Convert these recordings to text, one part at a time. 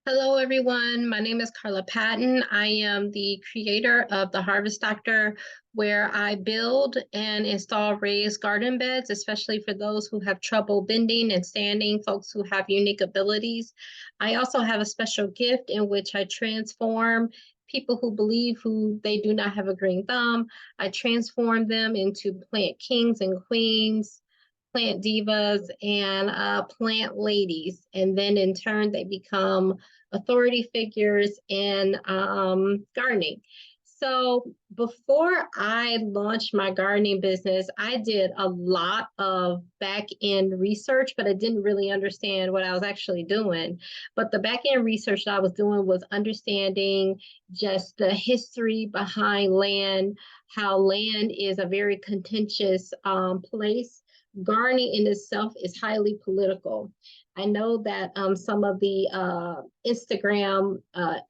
Hello, everyone. My name is Carla Patton. I am the creator of The Harvest Doctor, where I build and install raised garden beds, especially for those who have trouble bending and standing, folks who have unique abilities. I also have a special gift in which I transform people who believe who they do not have a green thumb. I transform them into plant kings and queens, plant divas, and plant ladies. And then in turn, they become authority figures in gardening. So before I launched my gardening business, I did a lot of back end research, but I didn't really understand what I was actually doing. But the back end research that I was doing was understanding just the history behind land, how land is a very contentious place. Gardening in itself is highly political. I know that some of the Instagram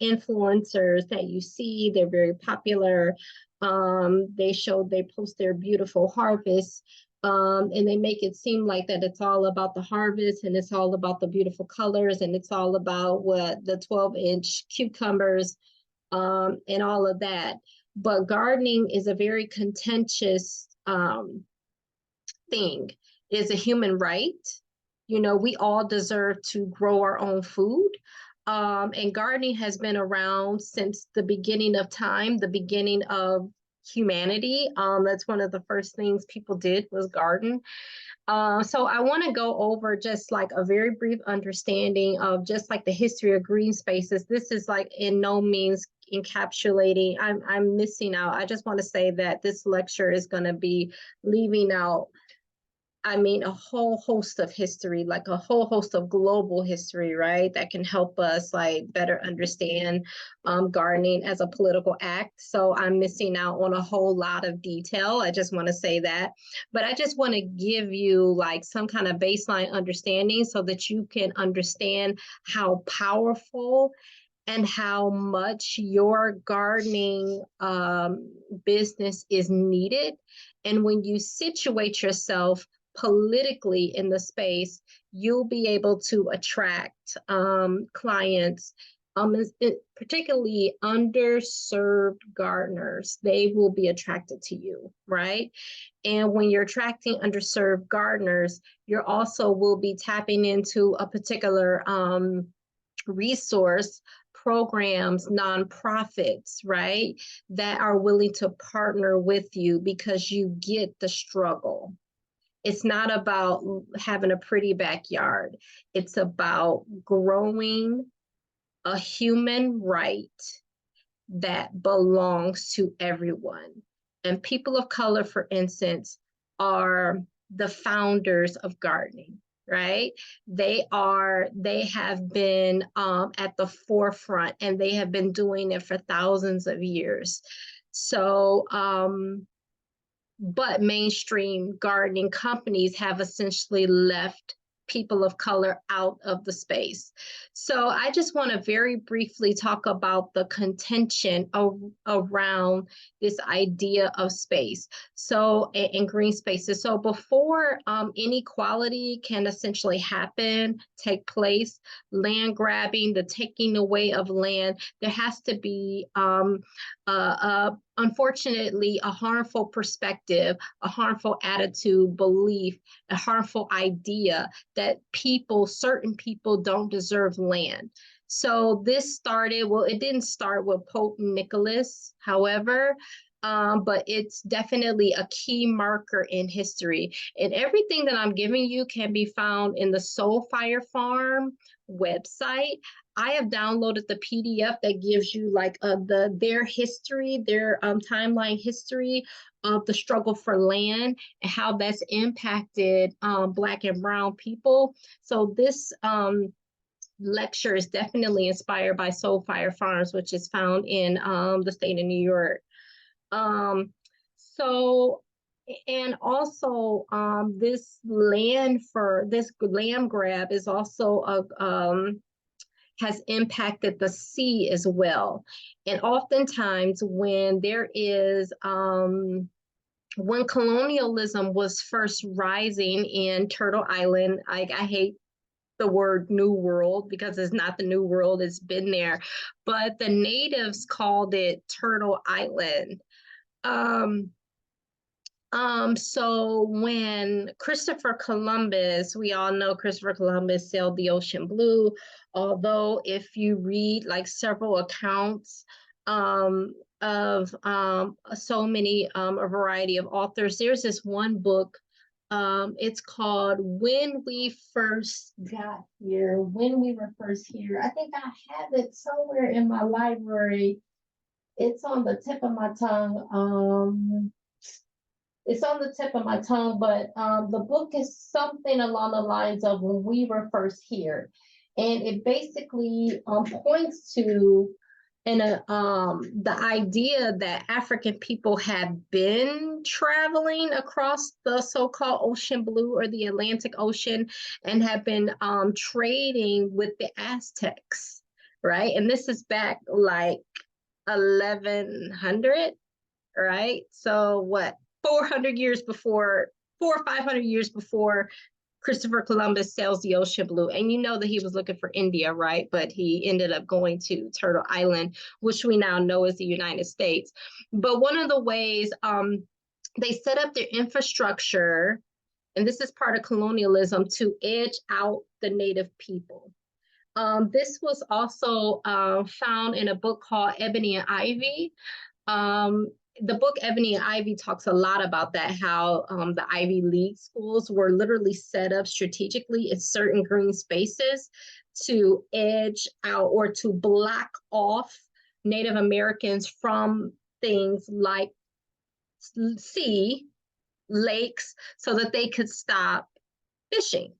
influencers that you see, they're very popular. They post their beautiful harvest, and they make it seem like that it's all about the harvest and it's all about the beautiful colors and it's all about what the 12-inch cucumbers and all of that. But gardening is a very contentious thing. It is a human right. You know, we all deserve to grow our own food. And gardening has been around since the beginning of time, the beginning of humanity. That's one of the first things people did was garden. So I want to go over just like a very brief understanding of just like the history of green spaces. This is like in no means encapsulating. I'm missing out. I just want to say that this lecture is going to be leaving out, I mean, a whole host of history, like a whole host of global history, right? That can help us like better understand gardening as a political act. So I'm missing out on a whole lot of detail. I just want to say that. But I just want to give you like some kind of baseline understanding so that you can understand how powerful and how much your gardening business is needed. And when you situate yourself politically in the space, you'll be able to attract clients, particularly underserved gardeners. They will be attracted to you, right? And when you're attracting underserved gardeners, you're also will be tapping into a particular resource programs, nonprofits, right, that are willing to partner with you because you get the struggle. It's not about having a pretty backyard. It's about growing a human right that belongs to everyone. And people of color, for instance, are the founders of gardening, right? They have been at the forefront and they have been doing it for thousands of years. So, but mainstream gardening companies have essentially left people of color out of the space. So I just want to very briefly talk about the contention around this idea of space. So in green spaces. So before inequality can essentially happen, take place, land grabbing, the taking away of land, there has to be unfortunately, a harmful perspective, a harmful attitude, belief, a harmful idea that certain people don't deserve land. So this started, well, it didn't start with Pope Nicholas, however, but it's definitely a key marker in history. And everything that I'm giving you can be found in the Soul Fire Farm website. I have downloaded the PDF that gives you like their history, their timeline history of the struggle for land and how that's impacted Black and Brown people. So this lecture is definitely inspired by Soul Fire Farms, which is found in the state of New York. So and also this land grab is also has impacted the sea as well. And oftentimes when there is when colonialism was first rising in Turtle Island, I hate the word New World because it's not the New World, it's been there. But the natives called it Turtle Island. Um, so when Christopher Columbus, we all know Christopher Columbus sailed the ocean blue, although if you read like several accounts of so many a variety of authors, there's this one book. It's called When We First Got Here, When We Were First Here. I think I have it somewhere in my library. It's on the tip of my tongue. It's on the tip of my tongue, but the book is something along the lines of When We Were First Here. And it basically points to the idea that African people have been traveling across the so-called ocean blue or the Atlantic Ocean and have been trading with the Aztecs, right? And this is back like 1100, right? So what, 400 years before, 400 or 500 years before Christopher Columbus sails the ocean blue. And you know that he was looking for India, right? But he ended up going to Turtle Island, which we now know is the United States. But one of the ways they set up their infrastructure, and this is part of colonialism, to edge out the native people. This was also found in a book called Ebony and Ivy. The book Ebony and Ivy talks a lot about that, how the Ivy League schools were literally set up strategically in certain green spaces to edge out or to block off Native Americans from things like sea, lakes, so that they could stop fishing.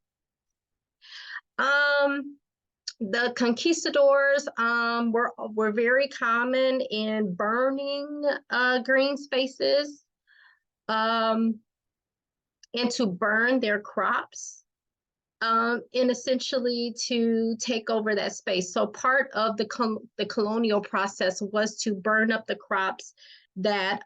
The conquistadors were very common in burning green spaces and to burn their crops and essentially to take over that space. So part of the colonial process was to burn up the crops that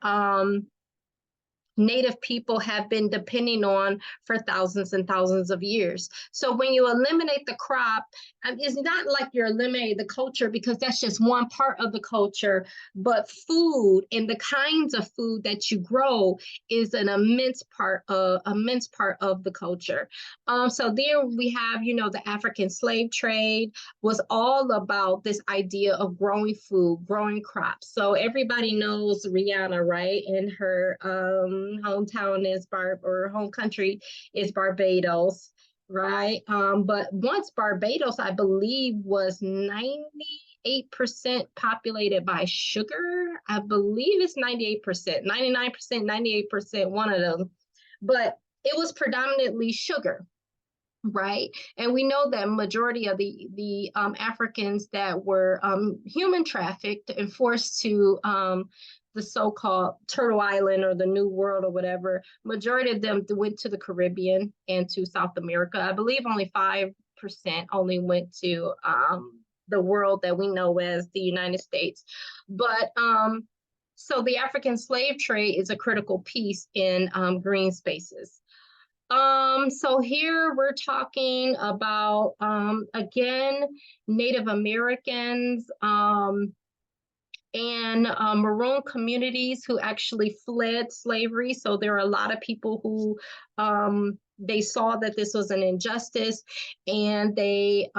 Native people have been depending on for thousands and thousands of years. So when you eliminate the crop, it's not like you're eliminating the culture, because that's just one part of the culture, but food and the kinds of food that you grow is an immense part of the culture. So there we have, the African slave trade was all about this idea of growing food, growing crops. So everybody knows Rihanna, right? And her hometown is home country is Barbados, right? But once Barbados, I believe, was 98% populated by sugar. I believe it's 98%, 99%, 98%, one of them. But it was predominantly sugar, right? And we know that majority of the Africans that were human trafficked and forced to the so-called Turtle Island or the New World or whatever, majority of them went to the Caribbean and to South America. I believe only 5% only went to the world that we know as the United States. But so the African slave trade is a critical piece in green spaces. So here we're talking about, again, Native Americans, and Maroon communities who actually fled slavery. So there are a lot of people who they saw that this was an injustice, and they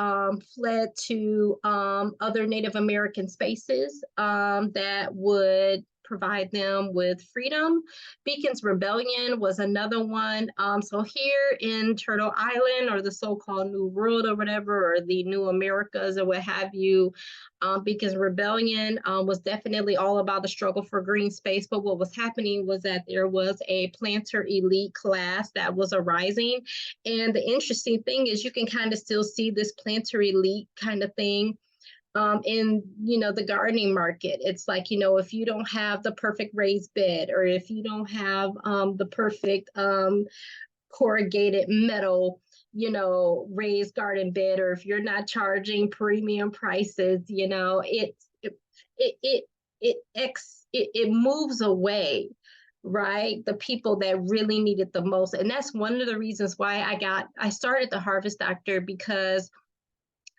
fled to other Native American spaces that would provide them with freedom. Beacon's Rebellion was another one. So here in Turtle Island, or the so-called New World or whatever, or the New Americas or what have you, Beacon's Rebellion was definitely all about the struggle for green space. But what was happening was that there was a planter elite class that was arising. And the interesting thing is you can kind of still see this planter elite kind of thing in the gardening market. It's like, if you don't have the perfect raised bed, or if you don't have the perfect corrugated metal raised garden bed, or if you're not charging premium prices, it moves away right? The people that really needed the most. And that's one of the reasons why I started the Harvest Doctor, because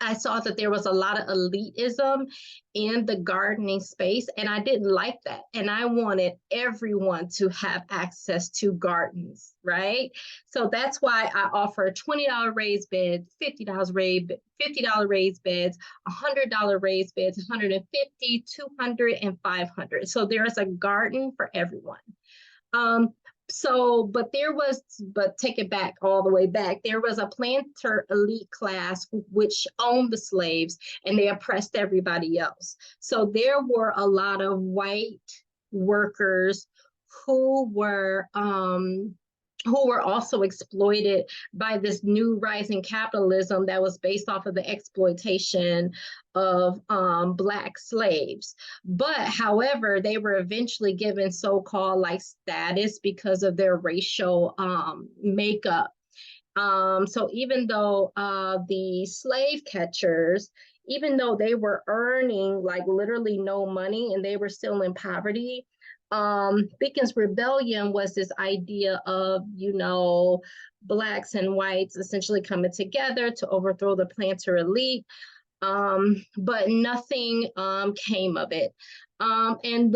I saw that there was a lot of elitism in the gardening space, and I didn't like that. And I wanted everyone to have access to gardens, right? So that's why I offer $20 raised beds, $50 raised beds, $100 raised beds, 150, 200, and 500. So there's a garden for everyone. Um, but take it back all the way back. There was a planter elite class which owned the slaves, and they oppressed everybody else. So there were a lot of white workers who were um, who were also exploited by this new rising capitalism that was based off of the exploitation of Black slaves. But however, they were eventually given so-called like status because of their racial makeup. So even though the slave catchers, even though they were earning like literally no money and they were still in poverty, Bacon's rebellion was this idea of, blacks and whites essentially coming together to overthrow the planter elite. But nothing came of it. And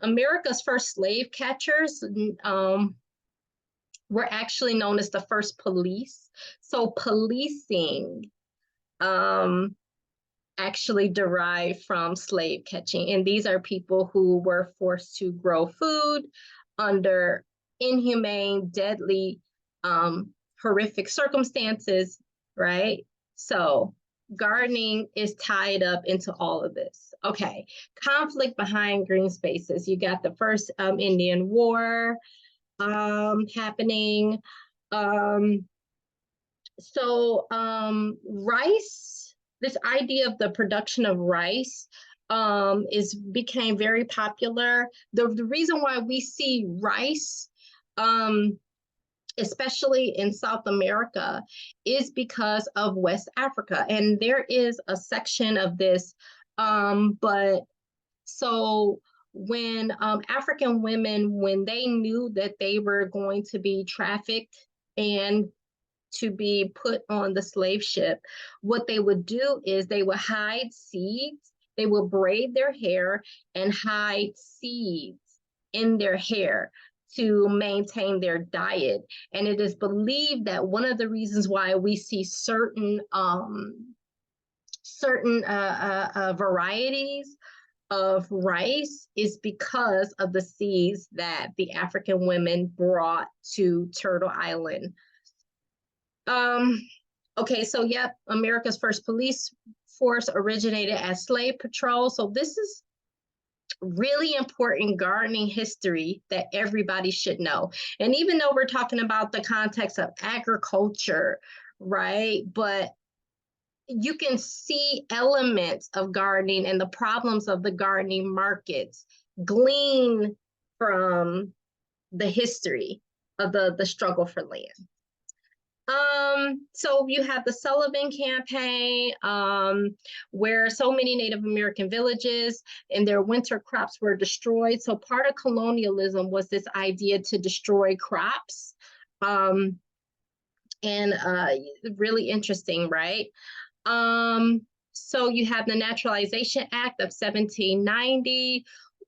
America's first slave catchers were actually known as the first police. So policing um, actually derived from slave catching. And these are people who were forced to grow food under inhumane, deadly, horrific circumstances, right? So gardening is tied up into all of this. Okay, conflict behind green spaces. You got the first Indian War happening. Um, Rice, this idea of the production of rice became very popular. The reason why we see rice, especially in South America, is because of West Africa. And there is a section of this, but so when African women, when they knew that they were going to be trafficked and to be put on the slave ship, what they would do is they would hide seeds, they would braid their hair and hide seeds in their hair to maintain their diet. And it is believed that one of the reasons why we see certain varieties of rice is because of the seeds that the African women brought to Turtle Island. Okay, so yep, America's first police force originated as slave patrol. So this is really important gardening history that everybody should know. And even though we're talking about the context of agriculture, right? But you can see elements of gardening and the problems of the gardening markets glean from the history of the struggle for land. So you have the Sullivan campaign, where so many Native American villages and their winter crops were destroyed. So part of colonialism was this idea to destroy crops. And really interesting, right? So you have the Naturalization Act of 1790.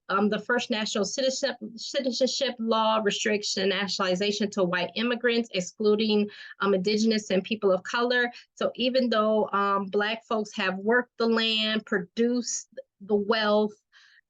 The first national citizenship law restricts the nationalization to white immigrants, excluding indigenous and people of color. So even though Black folks have worked the land, produced the wealth,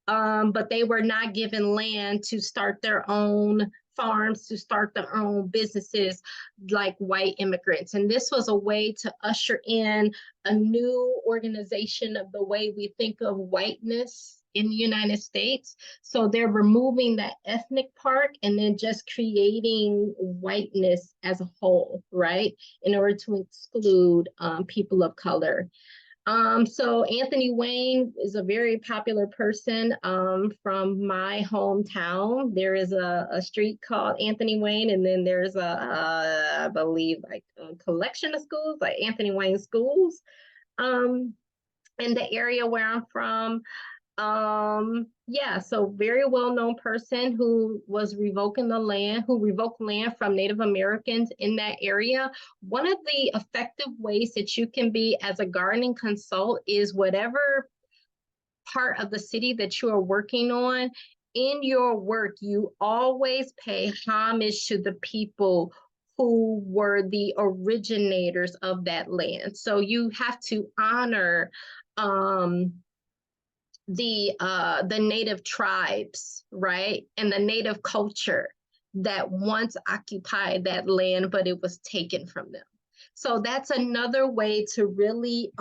but they were not given land to start their own farms, to start their own businesses like white immigrants. And this was a way to usher in a new organization of the way we think of whiteness in the United States. So they're removing that ethnic part and then just creating whiteness as a whole, right? In order to exclude people of color. So Anthony Wayne is a very popular person from my hometown. There is a street called Anthony Wayne, and then there's I believe, like a collection of schools, like Anthony Wayne schools. In the area where I'm from, Yeah, so very well-known person who was revoking the land, who revoked land from Native Americans in that area. One of the effective ways that you can be as a gardening consult is whatever part of the city that you are working on, in your work, you always pay homage to the people who were the originators of that land. So you have to honor um, the native tribes, right? And the native culture that once occupied that land, but it was taken from them. So that's another way to really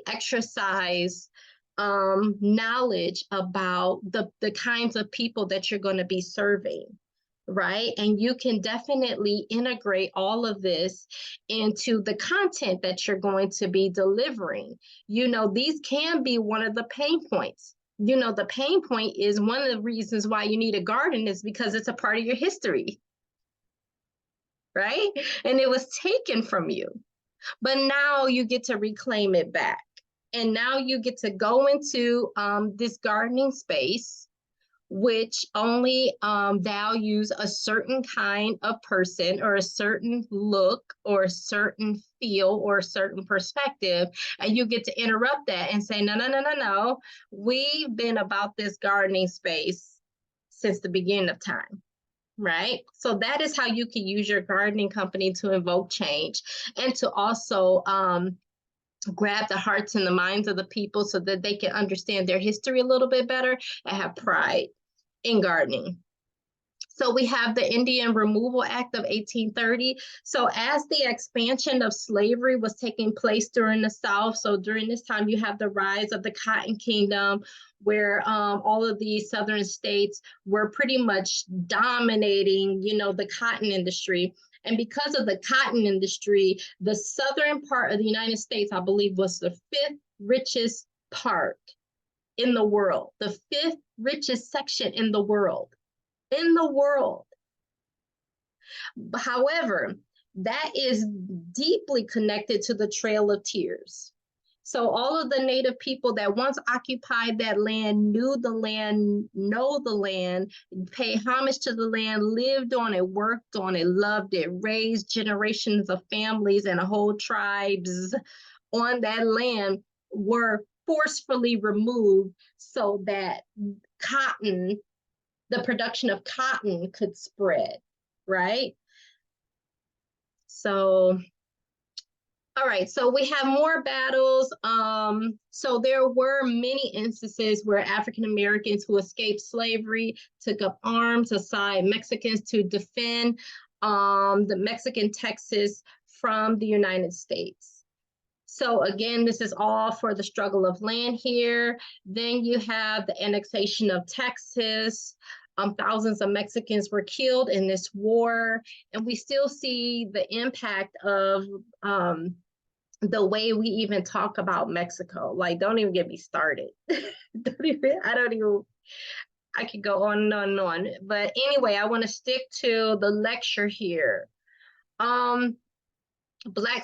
exercise knowledge about the kinds of people that you're going to be serving, right? And you can definitely integrate all of this into the content that you're going to be delivering. These can be one of the pain points. The pain point is one of the reasons why you need a garden is because it's a part of your history, right? And it was taken from you. But now you get to reclaim it back. And now you get to go into this gardening space, which only values a certain kind of person or a certain look or a certain feel or a certain perspective. And you get to interrupt that and say, no, no, no, no, no. We've been about this gardening space since the beginning of time. Right? So that is how you can use your gardening company to invoke change and to also grab the hearts and the minds of the people so that they can understand their history a little bit better and have pride in gardening. So we have the Indian Removal Act of 1830. So as the expansion of slavery was taking place during the South, so during this time you have the rise of the Cotton Kingdom, where all of these southern states were pretty much dominating, the cotton industry. And because of the cotton industry, the southern part of the United States, I believe, was the fifth richest part in the world, the fifth richest section in the world. However, that is deeply connected to the Trail of Tears. So all of the native people that once occupied that land knew the land, know the land, paid homage to the land, lived on it, worked on it, loved it, raised generations of families and whole tribes on that land, were forcefully removed so that cotton, the production of cotton, could spread, right? So, all right, so we have more battles. So there were many instances where African Americans who escaped slavery took up arms aside Mexicans to defend the Mexican Texas from the United States. So again, this is all for the struggle of land here. Then you have the annexation of Texas. Thousands of Mexicans were killed in this war, and we still see the impact of the way we even talk about Mexico. Like, don't even get me started. I could go on and on and on. But anyway, I want to stick to the lecture here.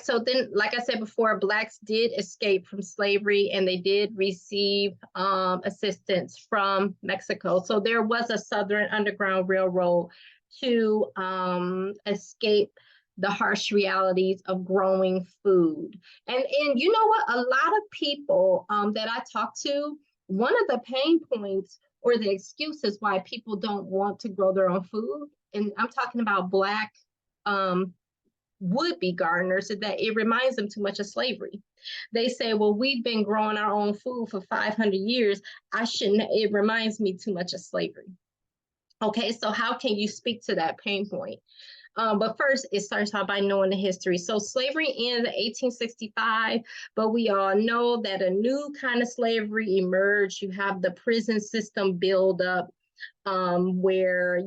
So then, like I said before, Blacks did escape from slavery and they did receive assistance from Mexico. So there was a Southern Underground Railroad to escape the harsh realities of growing food. And you know what? A lot of people that I talk to, one of the pain points or the excuses why people don't want to grow their own food, and I'm talking about Black would-be gardeners, is that it reminds them too much of slavery. They say, well, we've been growing our own food for 500 years. It reminds me too much of slavery. Okay, so how can you speak to that pain point? But first, it starts out by knowing the history. So slavery ended in 1865, but we all know that a new kind of slavery emerged. You have the prison system build up, where,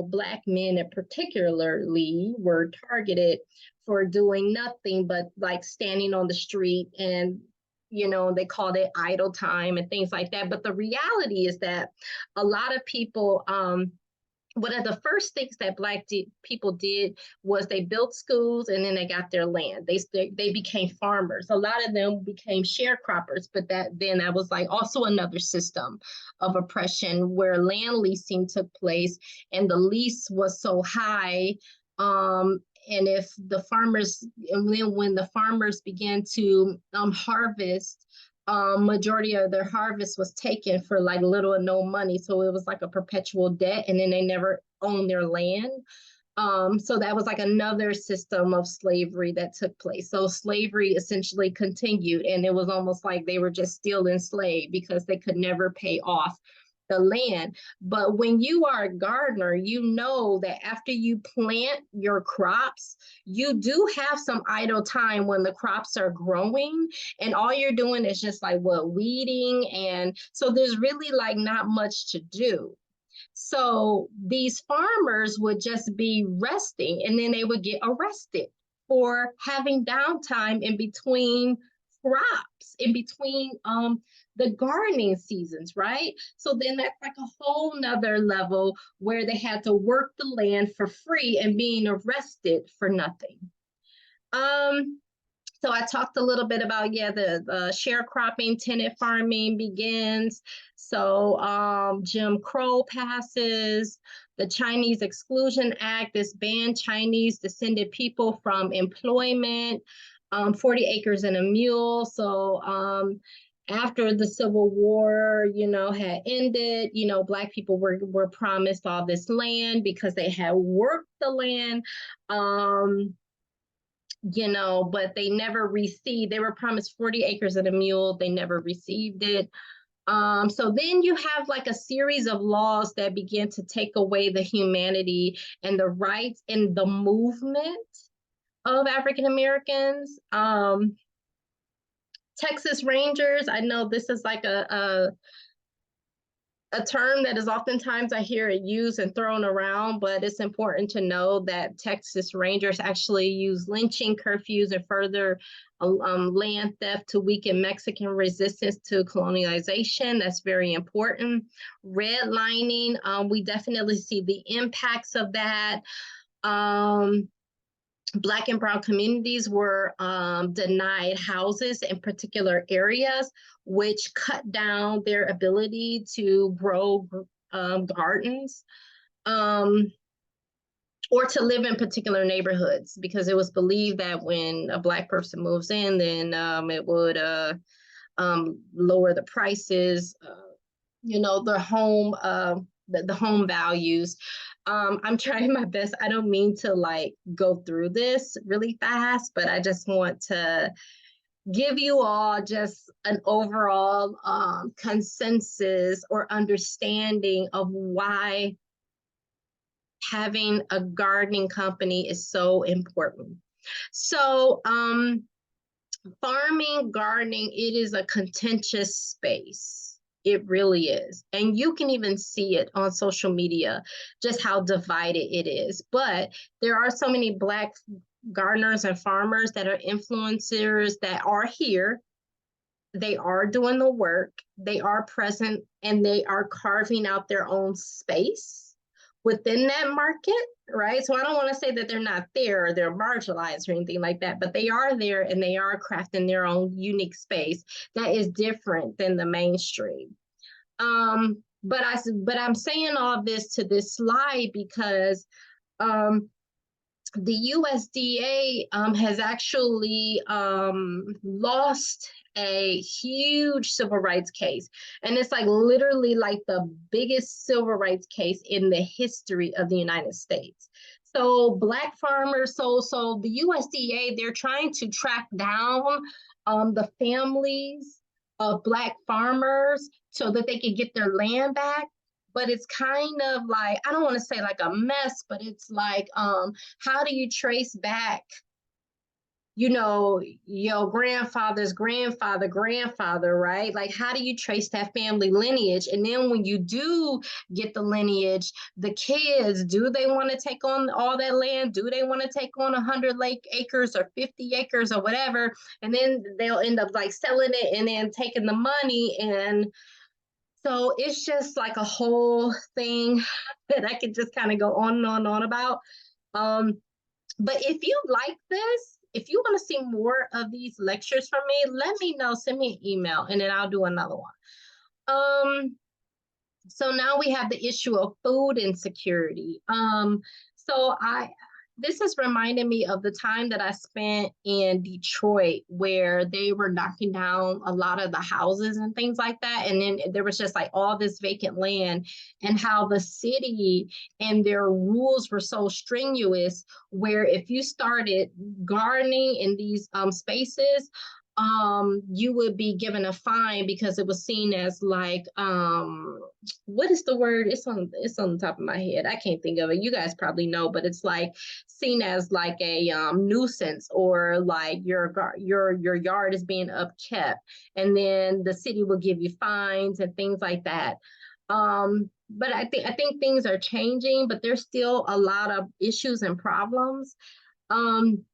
Black men in particularly were targeted for doing nothing but like standing on the street, and they called it idle time and things like that. But the reality is that a lot of people one of the first things that people did was they built schools and then they got their land. They became farmers. A lot of them became sharecroppers, but that was like also another system of oppression where land leasing took place and the lease was so high. Um, and if the farmers, and then when the farmers began to harvest, majority of their harvest was taken for like little or no money. So it was like a perpetual debt, and then they never owned their land. So that was like another system of slavery that took place. So slavery essentially continued, and it was almost like they were just still enslaved because they could never pay off the land. But when you are a gardener, you know that after you plant your crops, you do have some idle time when the crops are growing, and all you're doing is just like what weeding, and so there's really like not much to do. So these farmers would just be resting and then they would get arrested for having downtime in between crops, in between the gardening seasons, right? So then that's like a whole nother level where they had to work the land for free and being arrested for nothing. Um, so I talked a little bit about, yeah, the sharecropping, tenant farming begins. So Jim Crow passes. The Chinese Exclusion Act. This banned Chinese descended people from employment. 40 acres and a mule. So after the Civil War, had ended, Black people were promised all this land because they had worked the land. But they never received, they were promised 40 acres and a mule. They never received it. So then you have like a series of laws that begin to take away the humanity and the rights and the movement of African Americans. Texas Rangers, I know this is like a term that is oftentimes I hear it used and thrown around, but it's important to know that Texas Rangers actually use lynching, curfews, and further land theft to weaken Mexican resistance to colonialization. That's very important. Redlining, we definitely see the impacts of that. Black and brown communities were denied houses in particular areas, which cut down their ability to grow gardens or to live in particular neighborhoods, because it was believed that when a Black person moves in, then it would lower the prices, the home values. I'm trying my best. I don't mean to like go through this really fast, but I just want to give you all just an overall consensus or understanding of why having a gardening company is so important. So farming, gardening, it is a contentious space. It really is. And you can even see it on social media, just how divided it is. But there are so many Black gardeners and farmers that are influencers that are here. They are doing the work, they are present, and they are carving out their own space within that market, right? So I don't want to say that they're not there or they're marginalized or anything like that, but they are there and they are crafting their own unique space that is different than the mainstream. But I'm saying all this to this slide because the USDA has actually lost a huge civil rights case. And it's like literally like the biggest civil rights case in the history of the United States. So Black farmers, so the USDA, they're trying to track down the families of Black farmers so that they can get their land back. But it's kind of like, I don't want to say like a mess, but it's like, how do you trace back, your grandfather's grandfather, right? Like, how do you trace that family lineage? And then when you do get the lineage, the kids, do they want to take on all that land? Do they want to take on 100 acres or 50 acres or whatever? And then they'll end up like selling it and then taking the money. And So it's just like a whole thing that I could just kind of go on and on and on about. Um, but if you like this, if you want to see more of these lectures from me, let me know. Send me an email, and then I'll do another one. So now we have the issue of food insecurity. So I this is reminding me of the time that I spent in Detroit where they were knocking down a lot of the houses and things like that. And then there was just like all this vacant land, and how the city and their rules were so strenuous, where if you started gardening in these spaces, you would be given a fine because it was seen as like what is the word? It's on the top of my head. I can't think of it. You guys probably know, but it's like seen as like a nuisance, or like your yard is being upkept, and then the city will give you fines and things like that. But I think things are changing, but there's still a lot of issues and problems. Um,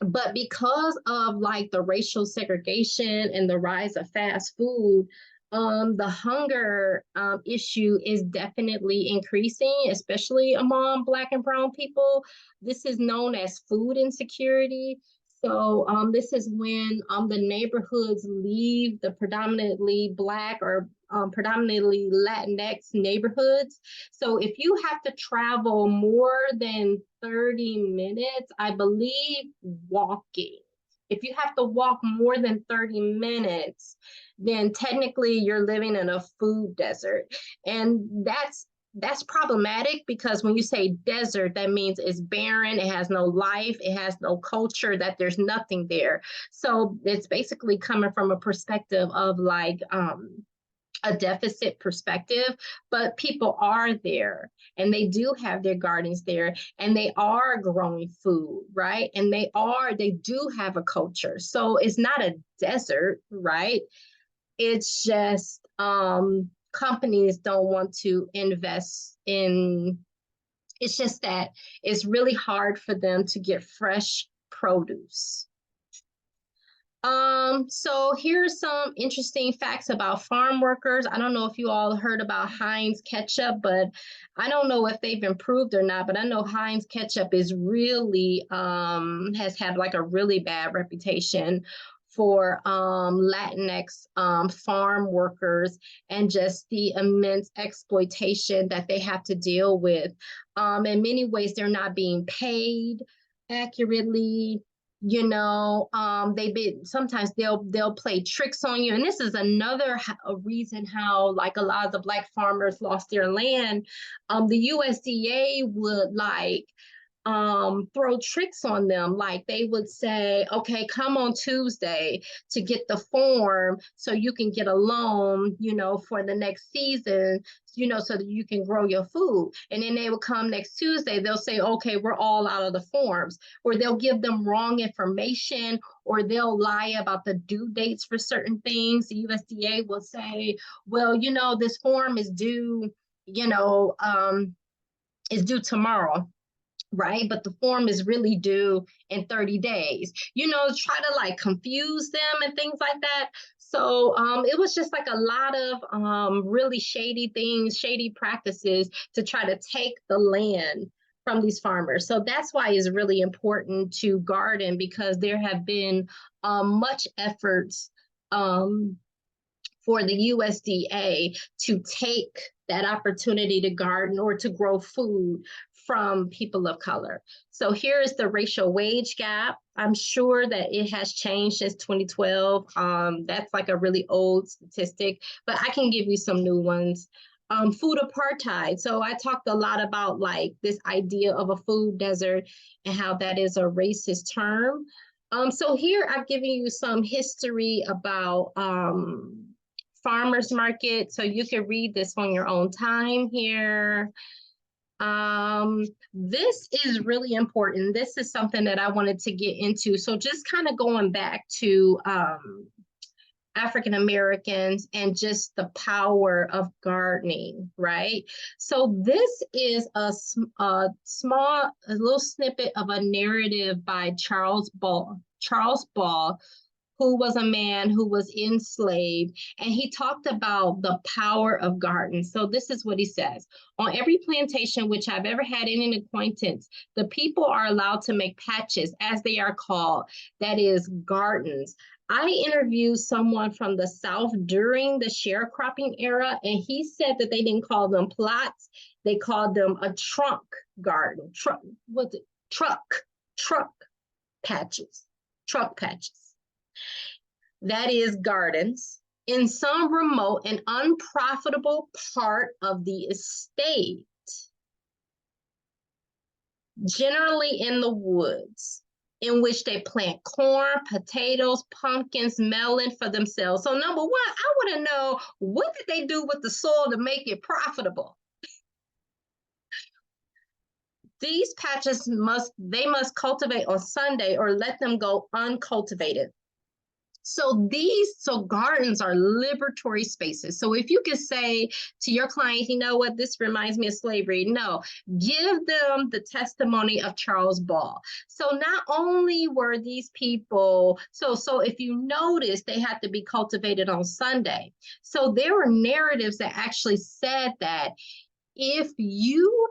but because of like the racial segregation and the rise of fast food, the hunger issue is definitely increasing, especially among Black and Brown people. This is known as food insecurity. So this is when the neighborhoods leave the predominantly Black or predominantly Latinx neighborhoods. So if you have to travel more than 30 minutes, I believe, walking. If you have to walk more than 30 minutes, then technically you're living in a food desert. And that's problematic, because when you say desert, that means it's barren, it has no life, it has no culture, that there's nothing there. So it's basically coming from a perspective of like a deficit perspective, but people are there, and they do have their gardens there, and they are growing food, right? And they do have a culture. So it's not a desert, right? It's just companies don't want to invest in, it's just that it's really hard for them to get fresh produce. So here's some interesting facts about farm workers. I don't know if you all heard about Heinz ketchup, but I don't know if they've improved or not, but I know Heinz ketchup is really has had like a really bad reputation for Latinx farm workers, and just the immense exploitation that they have to deal with. In many ways, they're not being paid accurately. They be sometimes they'll play tricks on you, and this is another reason how like a lot of the Black farmers lost their land. The USDA would like throw tricks on them. Like they would say, okay, come on Tuesday to get the form so you can get a loan, for the next season, so that you can grow your food. And then they will come next Tuesday, they'll say, okay, we're all out of the forms, or they'll give them wrong information, or they'll lie about the due dates for certain things. The USDA will say, well, this form is due, is due tomorrow, right? But the form is really due in 30 days, try to like confuse them and things like that. So it was just like a lot of really shady things, shady practices to try to take the land from these farmers. So that's why it's really important to garden, because there have been much efforts for the USDA to take that opportunity to garden or to grow food from people of color. So here is the racial wage gap. I'm sure that it has changed since 2012. That's like a really old statistic, but I can give you some new ones. Food apartheid. So I talked a lot about like this idea of a food desert and how that is a racist term. So here I've given you some history about farmers market, so you can read this on your own time here. This is really important. This is something that I wanted to get into. So just kind of going back to African Americans and just the power of gardening, right? So this is a little snippet of a narrative by Charles Ball, who was a man who was enslaved, and he talked about the power of gardens. So this is what he says: on every plantation which I've ever had any acquaintance, the people are allowed to make patches, as they are called, that is, gardens. I interviewed someone from the South during the sharecropping era, and he said that they didn't call them plots, they called them a trunk garden. Truck patches, truck patches. That is gardens in some remote and unprofitable part of the estate, generally in the woods, in which they plant corn, potatoes, pumpkins, melon for themselves. So number one, I want to know, what did they do with the soil to make it profitable? These patches must cultivate on Sunday or let them go uncultivated. So gardens are liberatory spaces. So if you can say to your client, you know what, this reminds me of slavery, no, give them the testimony of Charles Ball. So not only were these people, so if you notice, they had to be cultivated on Sunday. So there were narratives that actually said that if you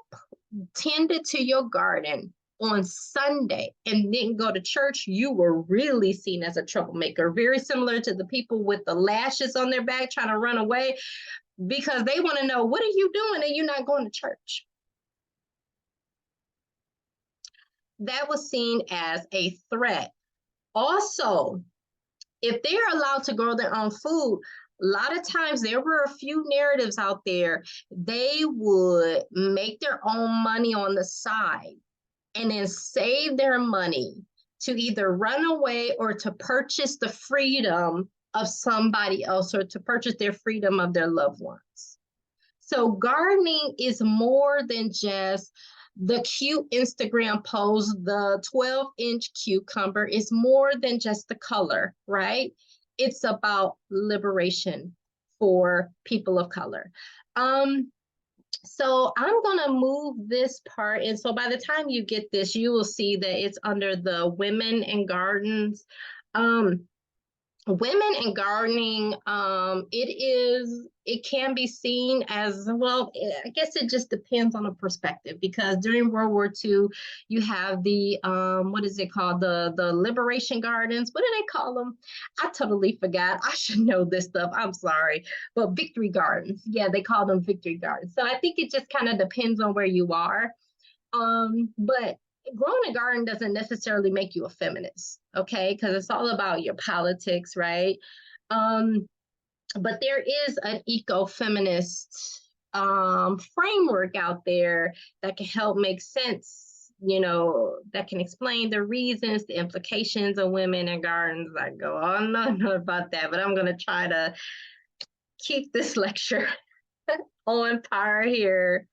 tended to your garden on Sunday and didn't go to church, you were really seen as a troublemaker. Very similar to the people with the lashes on their back trying to run away, because they want to know, what are you doing and you're not going to church? That was seen as a threat. Also, if they're allowed to grow their own food, a lot of times there were a few narratives out there, they would make their own money on the side and then save their money to either run away or to purchase the freedom of somebody else, or to purchase their freedom of their loved ones. So gardening is more than just the cute Instagram pose, the 12-inch cucumber is more than just the color, right? It's about liberation for people of color. So I'm going to move this part. And so by the time you get this, you will see that it's under the women and gardens. Women in gardening, it can be seen as, well, I guess it just depends on the perspective, because during World War II, you have the, what is it called? The liberation gardens. What do they call them? I totally forgot. I should know this stuff. I'm sorry. But victory gardens. Yeah, they call them victory gardens. So I think it just kind of depends on where you are. But growing a garden doesn't necessarily make you a feminist, okay? Because it's all about your politics, right? But there is an eco-feminist framework out there that can help make sense, that can explain the reasons, the implications of women in gardens. I go on and on about that, but I'm going to try to keep this lecture on par here.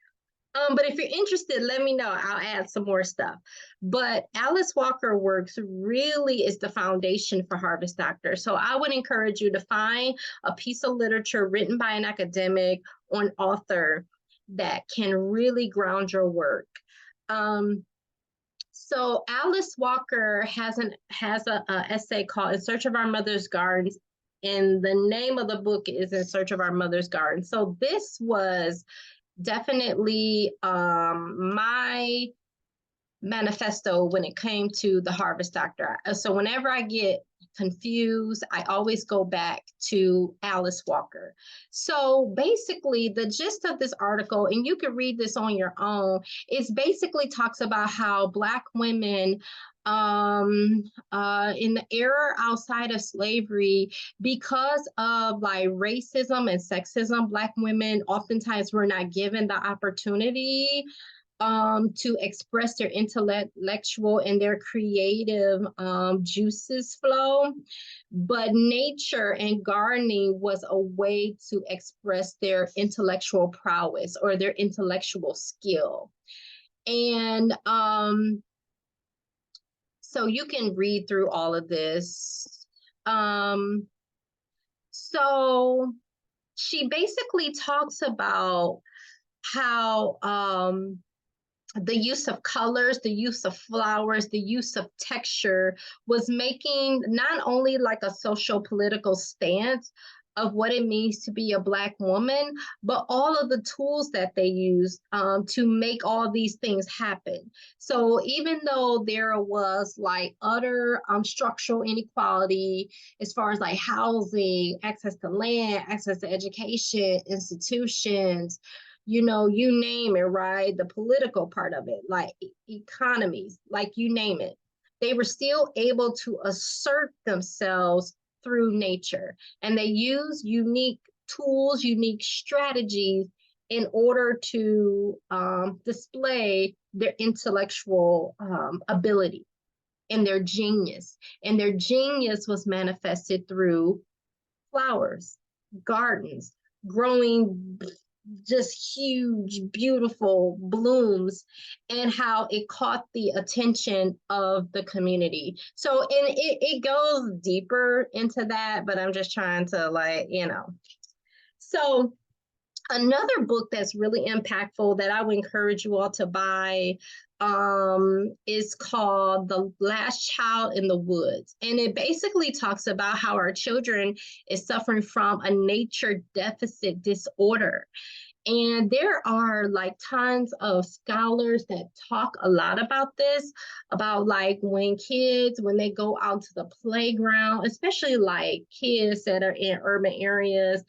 But if you're interested, let me know. I'll add some more stuff. But Alice Walker Works really is the foundation for Harvest Doctor. So I would encourage you to find a piece of literature written by an academic or an author that can really ground your work. So Alice Walker has an essay called "In Search of Our Mother's Gardens," and the name of the book is "In Search of Our Mother's Garden." So this was definitely my manifesto when it came to the Harvest Doctor. So whenever I get confused, I always go back to Alice Walker. So basically the gist of this article, and you can read this on your own, is basically talks about how Black women in the era outside of slavery, because of like racism and sexism, Black women oftentimes were not given the opportunity to express their intellectual and their creative juices flow. But nature and gardening was a way to express their intellectual prowess or their intellectual skill. And so you can read through all of this. So she basically talks about how the use of colors, the use of flowers, the use of texture was making not only like a social political stance of what it means to be a Black woman, but all of the tools that they use to make all these things happen. So even though there was like utter structural inequality as far as like housing, access to land, access to education, institutions, you name it, right? The political part of it, like economies, like you name it. They were still able to assert themselves through nature. And they use unique tools, unique strategies in order to display their intellectual ability and their genius. And their genius was manifested through flowers, gardens, growing just huge, beautiful blooms, and how it caught the attention of the community. So, and it goes deeper into that, but I'm just trying to, So, another book that's really impactful that I would encourage you all to buy is called The Last Child in the Woods. And it basically talks about how our children is suffering from a nature deficit disorder. And there are like tons of scholars that talk a lot about this, about like when kids, when they go out to the playground, especially like kids that are in urban areas,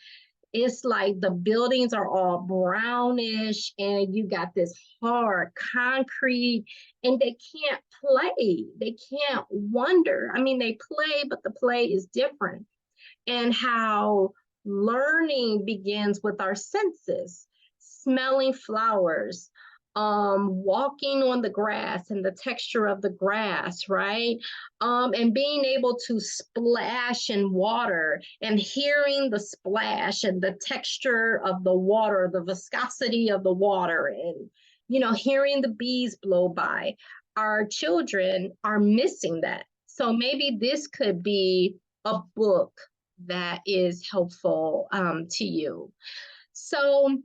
it's like the buildings are all brownish and you got this hard concrete and they can't play. They can't wonder. I mean, they play, but the play is different. And how learning begins with our senses, smelling flowers, walking on the grass and the texture of the grass, right? And being able to splash in water and hearing the splash and the texture of the water, the viscosity of the water, and hearing the bees blow by. Our children are missing that. So maybe this could be a book that is helpful to you. So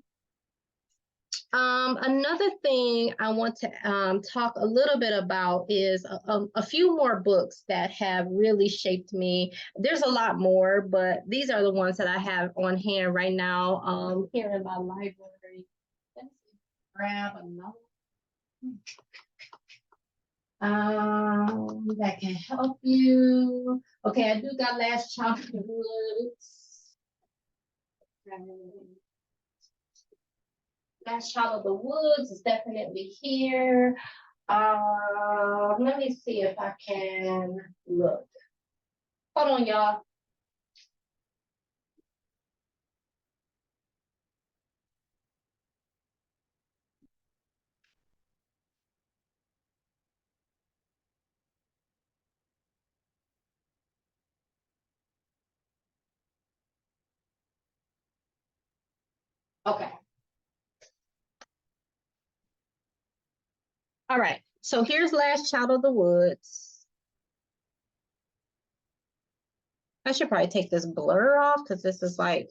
another thing I want to talk a little bit about is a few more books that have really shaped me. There's a lot more, but these are the ones that I have on hand right now here in my library. Let's grab another that can help you. Okay, I do got Last Child in the Woods. Last Child of the Woods is definitely here. Let me see if I can look. Hold on, y'all. Okay. All right. So here's Last Child of the Woods. I should probably take this blur off because this is like,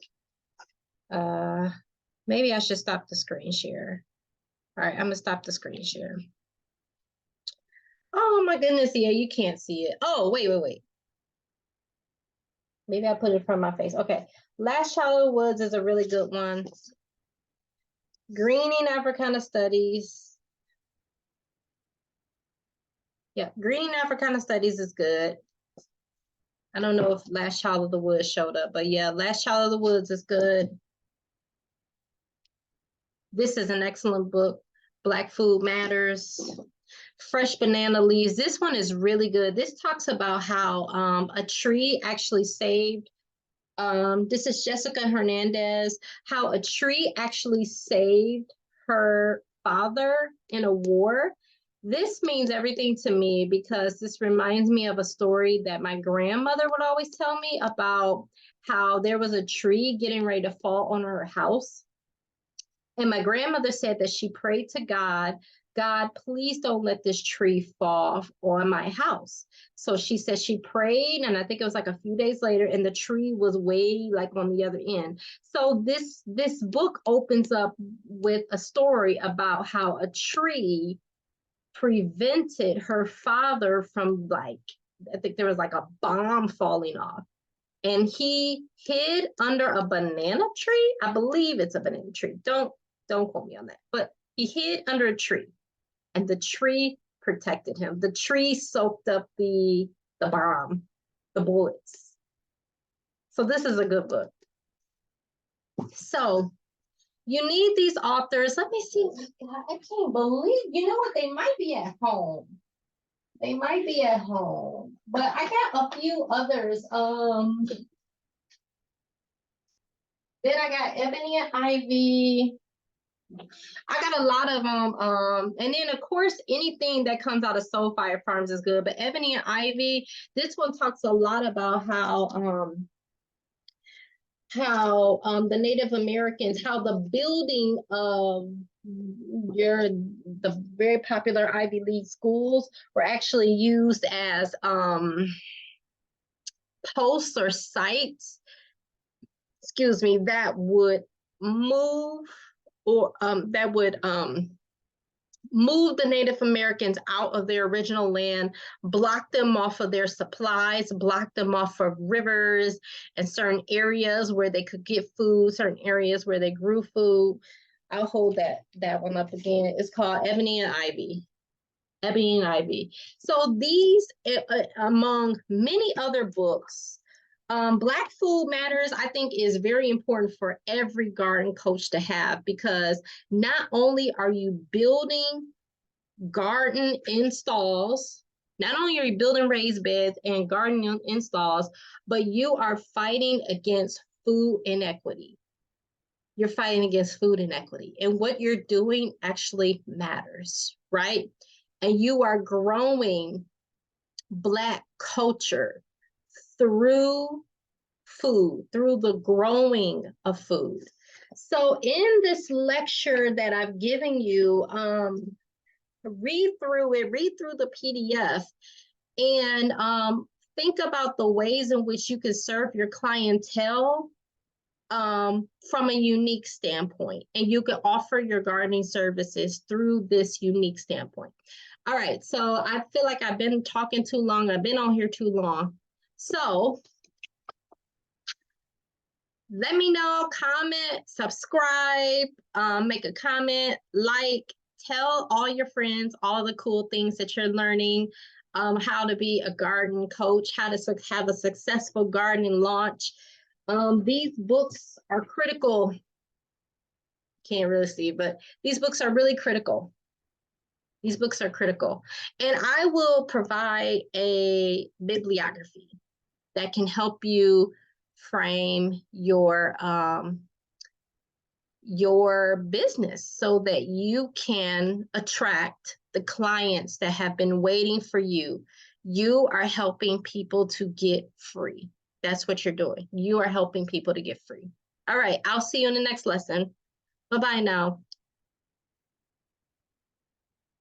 maybe I should stop the screen share. All right, I'm gonna stop the screen share. Oh my goodness, yeah, you can't see it. Oh, wait. Maybe I put it from my face. Okay. Last Child of the Woods is a really good one. Greening Africana Studies. Yeah, Greening Africana Studies is good. I don't know if Last Child of the Woods showed up, but yeah, Last Child of the Woods is good. This is an excellent book. Black Food Matters. Fresh Banana Leaves. This one is really good. This talks about how a tree actually saved. This is Jessica Hernandez, how a tree actually saved her father in a war. This means everything to me because this reminds me of a story that my grandmother would always tell me about how there was a tree getting ready to fall on her house. And my grandmother said that she prayed to God God, please don't let this tree fall on my house. So she said she prayed, and I think it was like a few days later, and the tree was way like on the other end. So this book opens up with a story about how a tree prevented her father from, like, I think there was like a bomb falling off. And he hid under a banana tree. I believe it's a banana tree. Don't quote me on that. But he hid under a tree, and the tree protected him. The tree soaked up the bomb, the bullets. So this is a good book. So you need these authors. Let me see. God, I can't believe, you know what? They might be at home. They might be at home. But I got a few others. Then I got Ebony and Ivy. I got a lot of them. And then of course anything that comes out of Soul Fire Farms is good. But Ebony and Ivy, this one talks a lot about how the Native Americans, how the building of the very popular Ivy League schools were actually used as posts or sites, excuse me, that would move or that would move the Native Americans out of their original land, block them off of their supplies, block them off of rivers and certain areas where they could get food, certain areas where they grew food. I'll hold that one up again. It's called Ebony and Ivy. Ebony and Ivy. So these, among many other books, Black Food Matters, I think, is very important for every garden coach to have, because not only are you building garden installs, not only are you building raised beds and garden installs, but you are fighting against food inequity. You're fighting against food inequity, and what you're doing actually matters, right? And you are growing Black culture through food, through the growing of food. So in this lecture that I've given you, read through it, read through the PDF, and think about the ways in which you can serve your clientele from a unique standpoint, and you can offer your gardening services through this unique standpoint. All right, so I feel like I've been talking too long. I've been on here too long. So let me know, comment, subscribe, make a comment, like, tell all your friends all the cool things that you're learning, how to be a garden coach, how to have a successful gardening launch. These books are critical. Can't really see, but these books are really critical. These books are critical. And I will provide a bibliography that can help you frame your business so that you can attract the clients that have been waiting for you. You are helping people to get free. That's what you're doing. You are helping people to get free. All right, I'll see you in the next lesson. Bye-bye now.